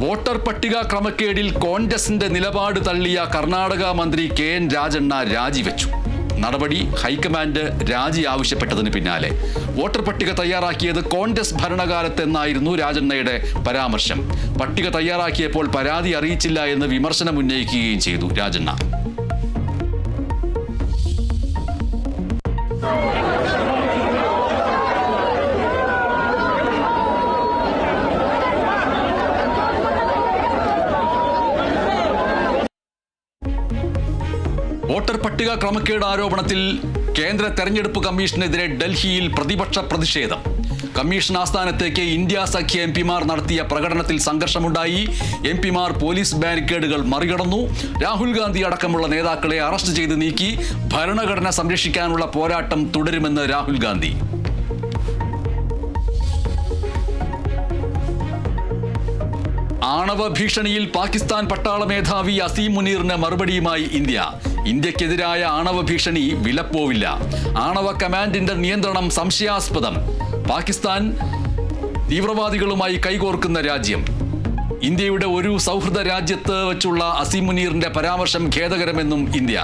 Voter പട്ടിക ക്രമക്കേടിൽ കോൺഗ്രസിന്റെ നിലപാട് തള്ളിയ കർണാടക മന്ത്രി കെ.എൻ. രാജണ്ണ രാജിവെച്ചു. നടപടി ഹൈക്കമാൻഡ് രാജി ആവശ്യപ്പെട്ടതിന് പിന്നാലെ. വോട്ടർ പട്ടിക തയ്യാറാക്കിയത് കോൺഗ്രസ് ഭരണകാലത്തെന്നായിരുന്നു രാജണ്ണയുടെ പരാമർശം. പട്ടിക തയ്യാറാക്കിയപ്പോൾ പരാതി അറിയിച്ചില്ല എന്ന് വിമർശനം ഉന്നയിക്കുകയും ചെയ്തു രാജണ്ണ. വോട്ടർ പട്ടിക ക്രമക്കേട് ആരോപണത്തിൽ കേന്ദ്ര തെരഞ്ഞെടുപ്പ് കമ്മീഷനെതിരെ ഡൽഹിയിൽ പ്രതിപക്ഷ പ്രതിഷേധം. കമ്മീഷൻ ആസ്ഥാനത്തേക്ക് ഇന്ത്യ സഖ്യ എംപിമാർ നടത്തിയ പ്രകടനത്തിൽ സംഘർഷമുണ്ടായി. എംപിമാർ പോലീസ് ബാരിക്കേഡുകൾ മറികടന്നു. രാഹുൽ ഗാന്ധി അടക്കമുള്ള നേതാക്കളെ അറസ്റ്റ് ചെയ്ത് നീക്കി. ഭരണഘടന സംരക്ഷിക്കാനുള്ള പോരാട്ടം തുടരുമെന്ന് രാഹുൽ ഗാന്ധി. ആണവ ഭീഷണിയിൽ പാകിസ്ഥാൻ പട്ടാള മേധാവി അസീം മുനീറിന് മറുപടിയുമായി ഇന്ത്യ. ഇന്ത്യക്കെതിരായ ആണവ ഭീഷണി വിലപ്പോവില്ല. ആണവ കമാൻഡിന്റെ നിയന്ത്രണം സംശയാസ്പദം. പാകിസ്ഥാൻ തീവ്രവാദികളുമായി കൈകോർക്കുന്ന രാജ്യം. ഇന്ത്യയുടെ ഒരു സൗഹൃദ രാജ്യത്ത് വെച്ചുള്ള അസീം മുനീറിന്റെ പരാമർശം ഖേദകരമെന്നും ഇന്ത്യ.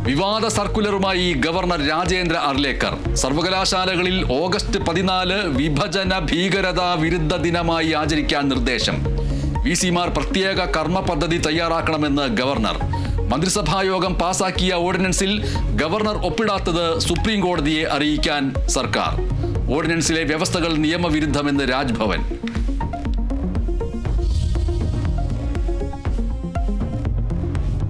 വിവാദ സർക്കുലറുമായി ഗവർണർ രാജേന്ദ്ര അർലേക്കർ. സർവകലാശാലകളിൽ ഓഗസ്റ്റ് 14 വിഭജന ഭീകരതാ വിരുദ്ധ ദിനമായി ആചരിക്കാൻ നിർദ്ദേശം. വിസിമാർ പ്രത്യേക കർമ്മ പദ്ധതി തയ്യാറാക്കണമെന്ന് ഗവർണർ. മന്ത്രിസഭായോഗം പാസാക്കിയ ഓർഡിനൻസിൽ ഗവർണർ ഒപ്പിടാത്തത് സുപ്രീം കോടതിയെ അറിയിക്കാൻ സർക്കാർ. ഓർഡിനൻസിലെ വ്യവസ്ഥകൾ നിയമവിരുദ്ധമെന്ന് രാജ്ഭവൻ.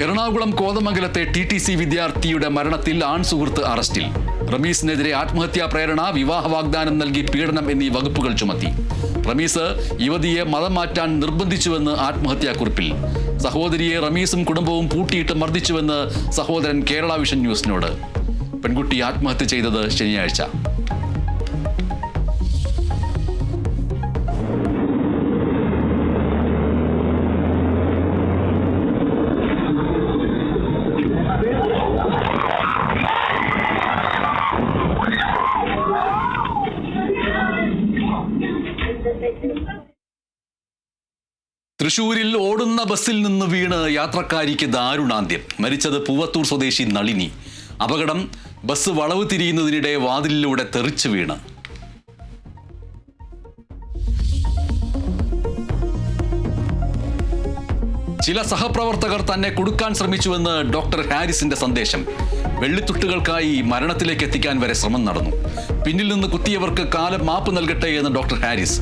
എറണാകുളം കോതമംഗലത്തെ TTC വിദ്യാർത്ഥിയുടെ മരണത്തിൽ ആൺസുഹൃത്ത് അറസ്റ്റിൽ. റമീസിനെതിരെ ആത്മഹത്യാ പ്രേരണ, വിവാഹ വാഗ്ദാനം നൽകി പീഡനം എന്നീ വകുപ്പുകൾ ചുമത്തി. റമീസ് യുവതിയെ മതം മാറ്റാൻ നിർബന്ധിച്ചുവെന്ന് ആത്മഹത്യാക്കുറിപ്പിൽ. സഹോദരിയെ റമീസും കുടുംബവും പൂട്ടിയിട്ട് മർദ്ദിച്ചുവെന്ന് സഹോദരൻ കേരള വിഷൻ ന്യൂസിനോട്. പെൺകുട്ടി ആത്മഹത്യ ചെയ്തത് ശനിയാഴ്ച. തൃശൂരിൽ ഓടുന്ന ബസ്സിൽ നിന്ന് വീണ് യാത്രക്കാരിക്ക് ദാരുണാന്ത്യം. മരിച്ചത് പൂവത്തൂർ സ്വദേശി നളിനി. അപകടം ബസ് വളവ് തിരിയുന്നതിനിടെ വാതിലിലൂടെ തെറിച്ചു വീണ്. ചില സഹപ്രവർത്തകർ തന്നെ കുടുക്കാൻ ശ്രമിച്ചുവെന്ന് ഡോക്ടർ ഹാരിസിന്റെ സന്ദേശം. വെള്ളിത്തുട്ടുകൾക്കായി മരണത്തിലേക്ക് എത്തിക്കാൻ വരെ ശ്രമം നടന്നു. പിന്നിൽ നിന്ന് കുത്തിയവർക്ക് കാലം മാപ്പ് നൽകട്ടെ എന്ന് ഡോക്ടർ ഹാരിസ്.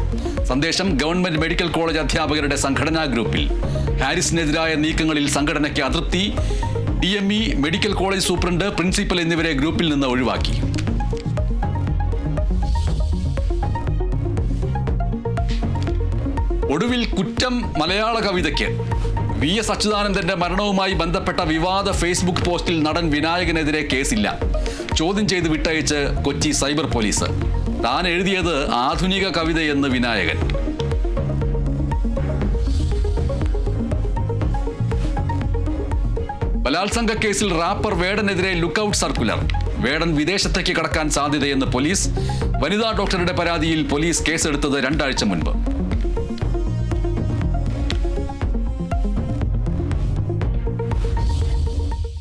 സന്ദേശം ഗവൺമെന്റ് മെഡിക്കൽ കോളേജ് അധ്യാപകരുടെ സംഘടനാ ഗ്രൂപ്പിൽ. ഹാരിസിനെതിരായ നീക്കങ്ങളിൽ സംഘടനയ്ക്ക് അതൃപ്തി. DME, medical college superintendent, principal എന്നിവരെ ഗ്രൂപ്പിൽ നിന്ന് ഒഴിവാക്കി. ഒടുവിൽ കുറ്റം മലയാള കവിതയ്ക്ക്. VS അച്യുതാനന്ദന്റെ മരണവുമായി ബന്ധപ്പെട്ട വിവാദ ഫേസ്ബുക്ക് പോസ്റ്റിൽ നടൻ വിനായകനെതിരെ കേസില്ല. ചോദ്യം ചെയ്ത് വിട്ടയച്ച് കൊച്ചി സൈബർ പോലീസ്. താൻ എഴുതിയത് ആധുനിക കവിതയെന്ന് വിനായകൻ. ബലാത്സംഗ കേസിൽ റാപ്പർ വേടനെതിരെ ലുക്കൌട്ട് സർക്കുലർ. വേടൻ വിദേശത്തേക്ക് കടക്കാൻ സാധ്യതയെന്ന് പോലീസ്. വനിതാ ഡോക്ടറുടെ പരാതിയിൽ പോലീസ് കേസെടുത്തത് 2 ആഴ്ച മുൻപ്.